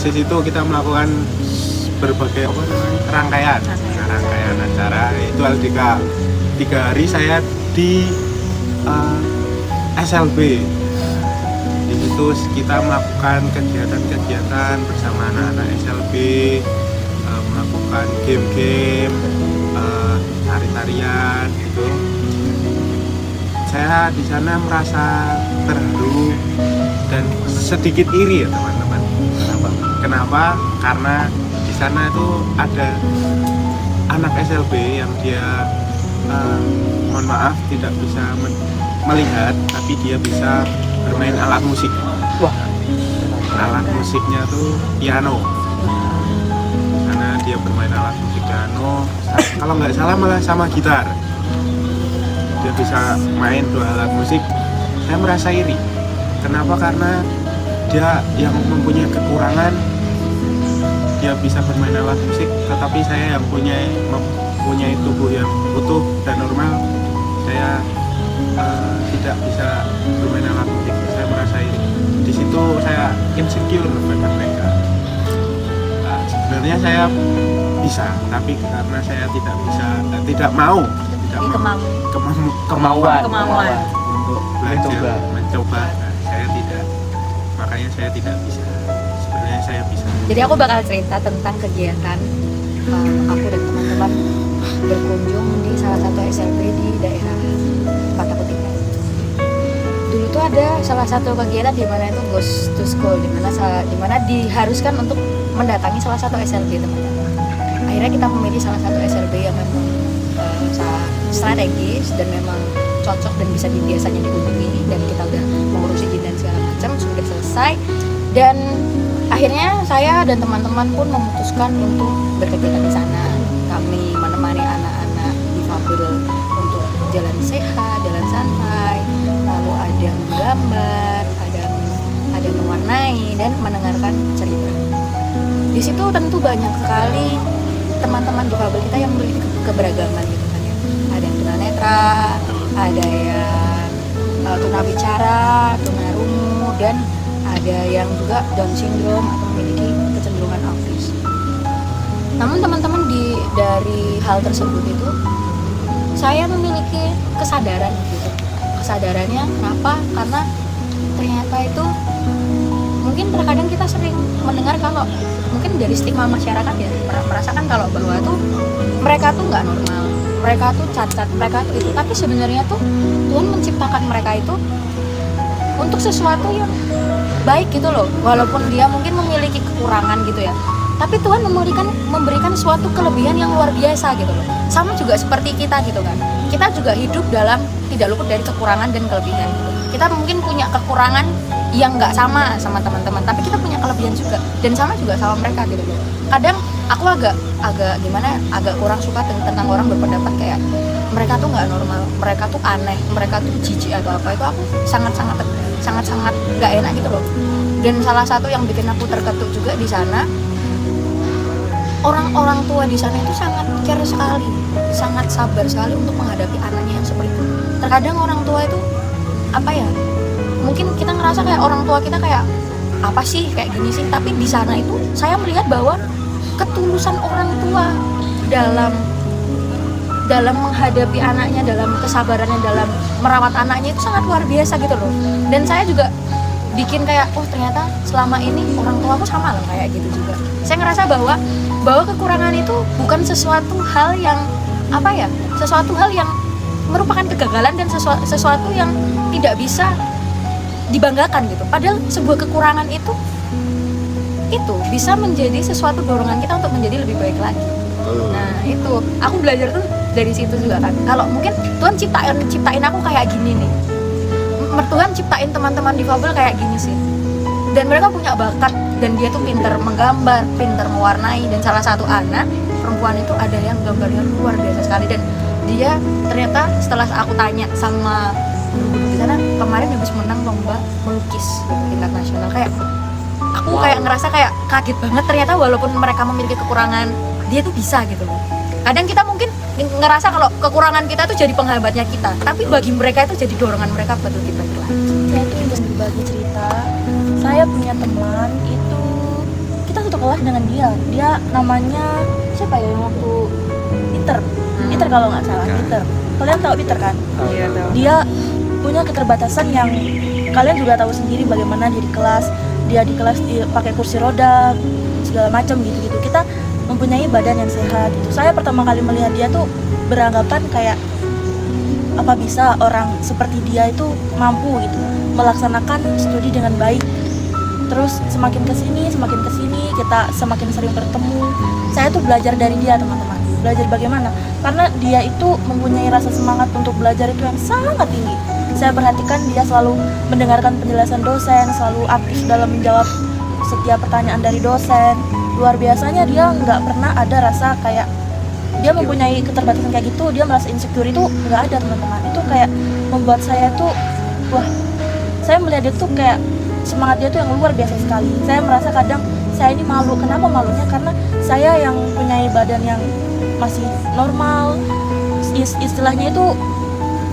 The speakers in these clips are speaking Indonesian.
proses itu kita melakukan berbagai rangkaian acara. Itu LDK 3 hari saya di SLB. Di situ kita melakukan kegiatan bersama anak-anak SLB, melakukan game-game, tari-tarian gitu. Saya di sana merasa terharu dan sedikit iri ya teman-teman. Kenapa? Karena di sana itu ada anak SLB yang dia mohon maaf tidak bisa melihat, tapi dia bisa bermain alat musik. Wah, alat musiknya tuh piano. Karena dia bermain alat musik piano, kalau nggak salah malah sama gitar. Dia bisa main 2 alat musik. Saya merasa iri. Kenapa? Karena dia yang mempunyai kekurangan, dia bisa bermain alat musik, tetapi saya yang mempunyai tubuh yang utuh dan normal, saya tidak bisa bermain alat musik. Saya merasa iri. Di situ saya insecure pada mereka. Sebenarnya saya bisa, tapi karena saya tidak mau kemauan untuk belajar mencoba, saya tidak, makanya saya tidak bisa. Sebenarnya saya bisa. Jadi aku bakal cerita tentang kegiatan aku dan teman-teman berkunjung di salah satu SLB di daerah tempat aku tinggal. Dulu tuh ada salah satu kegiatan di mana itu Ghost to School, di mana diharuskan untuk mendatangi salah satu SLB teman-teman. Akhirnya kita memilih salah satu SLB yang memang strategis dan memang cocok dan bisa biasanya dikunjungi, dan kita udah mengurusi izin dan segala macam, sudah selesai. Dan akhirnya saya dan teman-teman pun memutuskan untuk berkegiatan di sana. Kami menemani anak-anak difabel untuk jalan sehat, jalan santai, lalu ada menggambar, ada mewarnai dan mendengarkan cerita. Di situ tentu banyak sekali teman-teman difabel kita yang memiliki keberagaman gitu kan ya. Ada yang tunanetra, ada yang tunabicara, tunarungu, dan ada yang juga Down syndrome atau memiliki kecenderungan autis. Namun teman-teman dari hal tersebut itu saya memiliki kesadaran gitu. Kesadarannya kenapa? Karena ternyata itu mungkin terkadang kita sering mendengar kalau mungkin dari stigma masyarakat ya, merasakan kalau bahwa tuh mereka tuh nggak normal, mereka tuh cacat, mereka tuh itu. Tapi sebenarnya tuh Tuhan menciptakan mereka itu untuk sesuatu yang baik gitu loh. Walaupun dia mungkin memiliki kekurangan gitu ya, tapi Tuhan memberikan suatu kelebihan yang luar biasa gitu loh. Sama juga seperti kita gitu kan, kita juga hidup dalam tidak luput dari kekurangan dan kelebihan gitu. Kita mungkin punya kekurangan yang nggak sama teman-teman, tapi kita punya kelebihan juga, dan sama juga sama mereka gitu loh. Kadang aku agak kurang suka tentang orang berpendapat kayak mereka tuh nggak normal, mereka tuh aneh, mereka tuh jijik atau apa. Itu aku sangat nggak enak gitu loh. Dan salah satu yang bikin aku terketuk juga di sana, orang-orang tua di sana itu sangat care sekali, sangat sabar sekali untuk menghadapi anaknya yang seperti itu. Terkadang orang tua itu apa ya, mungkin kita ngerasa kayak orang tua kita kayak apa sih kayak gini sih, tapi di sana itu saya melihat bahwa ketulusan orang tua dalam menghadapi anaknya, dalam kesabarannya, dalam merawat anaknya itu sangat luar biasa gitu loh. Dan saya juga bikin kayak ternyata selama ini orang tua aku sama loh kayak gitu juga. Saya ngerasa bahwa kekurangan itu bukan sesuatu hal yang apa ya, sesuatu hal yang merupakan kegagalan dan sesuatu yang tidak bisa dibanggakan gitu. Padahal sebuah kekurangan itu bisa menjadi sesuatu dorongan kita untuk menjadi lebih baik lagi. Nah itu aku belajar tuh dari situ juga kan. Kalau mungkin Tuhan ciptain aku kayak gini nih, Tuhan ciptain teman-teman difabel kayak gini sih, dan mereka punya bakat, dan dia tuh pinter menggambar, pinter mewarnai. Dan salah satu anak perempuan itu ada yang gambarnya luar biasa sekali, dan dia ternyata setelah aku tanya sama guru di sana, kemarin habis menang lomba melukis gitu, tingkat nasional. Kayak aku kayak ngerasa kayak kaget banget, ternyata walaupun mereka memiliki kekurangan, dia tuh bisa gitu loh. Kadang kita mungkin ngerasa kalau kekurangan kita tuh jadi penghambatnya kita, tapi bagi mereka itu jadi dorongan mereka buat lebih baik lagi. Saya ingin berbagi cerita. Saya punya teman itu, kita kelas dengan dia. Dia namanya siapa ya yang waktu Peter. Peter kalau nggak salah, Peter. Kalian tahu Peter kan? Iya, tahu. Dia punya keterbatasan yang kalian juga tahu sendiri bagaimana dia di kelas. Dia di kelas pakai kursi roda segala macam gitu-gitu. Kita mempunyai badan yang sehat gitu. Saya pertama kali melihat dia tuh beranggapan kayak apa bisa orang seperti dia itu mampu gitu melaksanakan studi dengan baik. Terus semakin kesini kita semakin sering bertemu. Saya tuh belajar dari dia, teman-teman. Belajar bagaimana? Karena dia itu mempunyai rasa semangat untuk belajar itu yang sangat tinggi. Saya perhatikan dia selalu mendengarkan penjelasan dosen, selalu aktif dalam menjawab setiap pertanyaan dari dosen. Luar biasanya dia nggak pernah ada rasa kayak dia mempunyai keterbatasan kayak gitu, dia merasa insecure, itu nggak ada, teman-teman. Itu kayak membuat saya tuh, wah, saya melihat dia tuh kayak semangat dia tuh yang luar biasa sekali. Saya merasa kadang saya ini malu. Kenapa malunya? Karena saya yang punya badan yang masih normal, istilahnya itu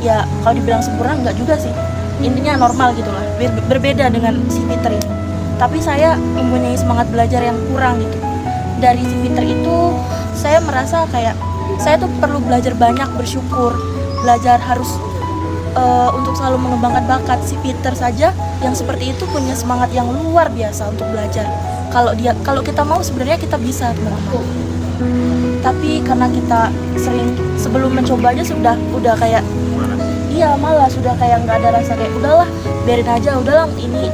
ya kalau dibilang sempurna nggak juga sih, intinya normal gitulah, berbeda dengan si Peter ini. Tapi saya mempunyai semangat belajar yang kurang gitu. Dari si Peter itu saya merasa kayak saya tuh perlu belajar banyak, bersyukur, belajar harus untuk selalu mengembangkan bakat. Si Peter saja yang seperti itu punya semangat yang luar biasa untuk belajar. Kalau kita mau sebenarnya kita bisa, teman-teman. Tapi karena kita sering sebelum mencoba aja udah kayak malah sudah kayak nggak ada rasa, kayak udahlah biarin aja, udahlah ini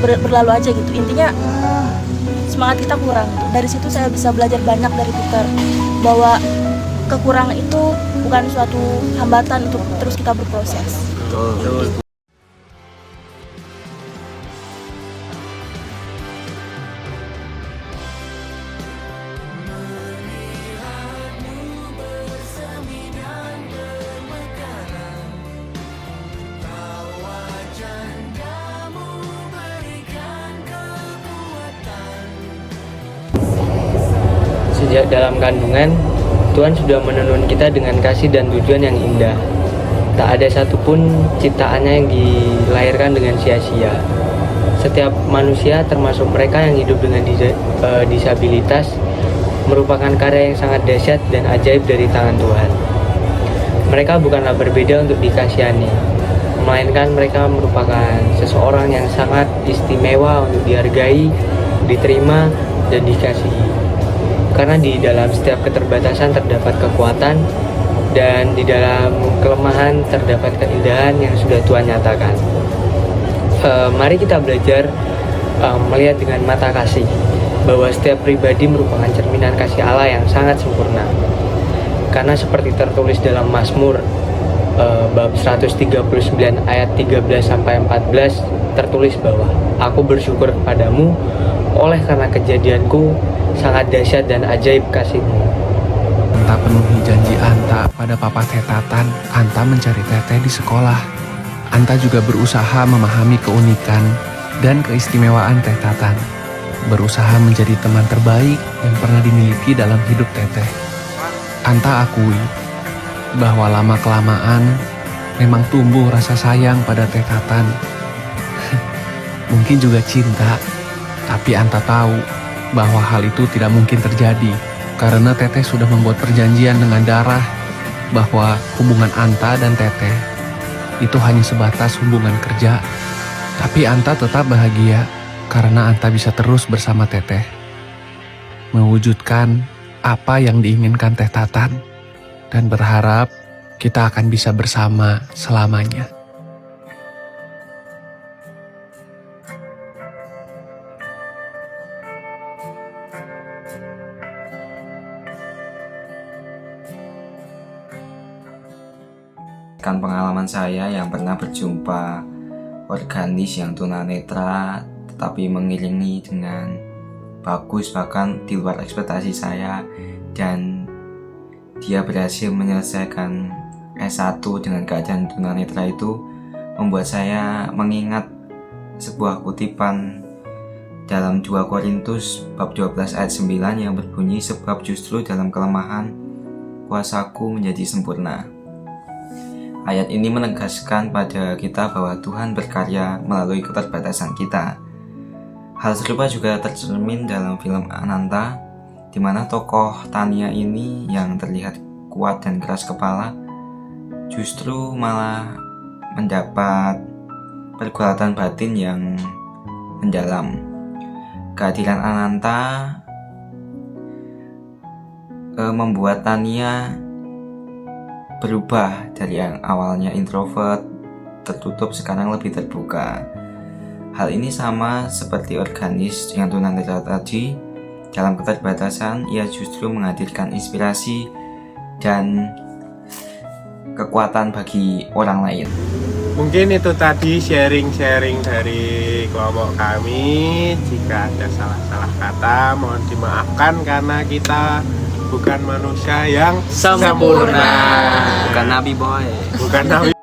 berlalu aja gitu. Intinya semangat kita kurang. Dari situ saya bisa belajar banyak dari Peter, bahwa kekurangan itu bukan suatu hambatan untuk terus kita berproses. Sejak dalam kandungan, Tuhan sudah menenun kita dengan kasih dan tujuan yang indah. Tak ada satupun ciptaannya yang dilahirkan dengan sia-sia. Setiap manusia, termasuk mereka yang hidup dengan disabilitas, merupakan karya yang sangat dahsyat dan ajaib dari tangan Tuhan. Mereka bukanlah berbeda untuk dikasihani, melainkan mereka merupakan seseorang yang sangat istimewa untuk dihargai, diterima, dan dikasihi. Karena di dalam setiap keterbatasan terdapat kekuatan, dan di dalam kelemahan terdapat keindahan yang sudah Tuhan nyatakan. Mari kita belajar melihat dengan mata kasih bahwa setiap pribadi merupakan cerminan kasih Allah yang sangat sempurna. Karena seperti tertulis dalam Mazmur bab 139 ayat 13-14 tertulis bahwa aku bersyukur kepadamu oleh karena kejadianku sangat dahsyat dan ajaib kasih-Mu. Anta penuhi janji Anta pada Papa Tetatan. Anta mencari Teteh di sekolah. Anta juga berusaha memahami keunikan dan keistimewaan Tetatan. Berusaha menjadi teman terbaik yang pernah dimiliki dalam hidup Teteh. Anta akui bahwa lama-kelamaan memang tumbuh rasa sayang pada Tetatan. Mungkin juga cinta, tapi Anta tahu bahwa hal itu tidak mungkin terjadi karena Teteh sudah membuat perjanjian dengan darah bahwa hubungan Anta dan Teteh itu hanya sebatas hubungan kerja. Tapi Anta tetap bahagia karena Anta bisa terus bersama Teteh, mewujudkan apa yang diinginkan Teh Tatan, dan berharap kita akan bisa bersama selamanya. Pengalaman saya yang pernah berjumpa organis yang tunanetra tetapi mengiringi dengan bagus, bahkan di luar ekspektasi saya, dan dia berhasil menyelesaikan S1 dengan keadaan tunanetra itu membuat saya mengingat sebuah kutipan dalam 2 Korintus bab 12 ayat 9 yang berbunyi, sebab justru dalam kelemahan kuasaku menjadi sempurna. Ayat ini menegaskan pada kita bahwa Tuhan berkarya melalui keterbatasan kita. Hal serupa juga tercermin dalam film Ananta, di mana tokoh Tania ini yang terlihat kuat dan keras kepala justru malah mendapat pergulatan batin yang mendalam. Kehadiran Ananta membuat Tania berubah dari yang awalnya introvert, tertutup, sekarang lebih terbuka. Hal ini sama seperti Organis dengan tunanetra tadi. Dalam keterbatasan, ia justru menghadirkan inspirasi dan kekuatan bagi orang lain. Mungkin itu tadi sharing-sharing dari kelompok kami. Jika ada salah-salah kata, mohon dimaafkan karena kita bukan manusia yang Sempurna. Bukan Nabi Boy. Bukan Nabi.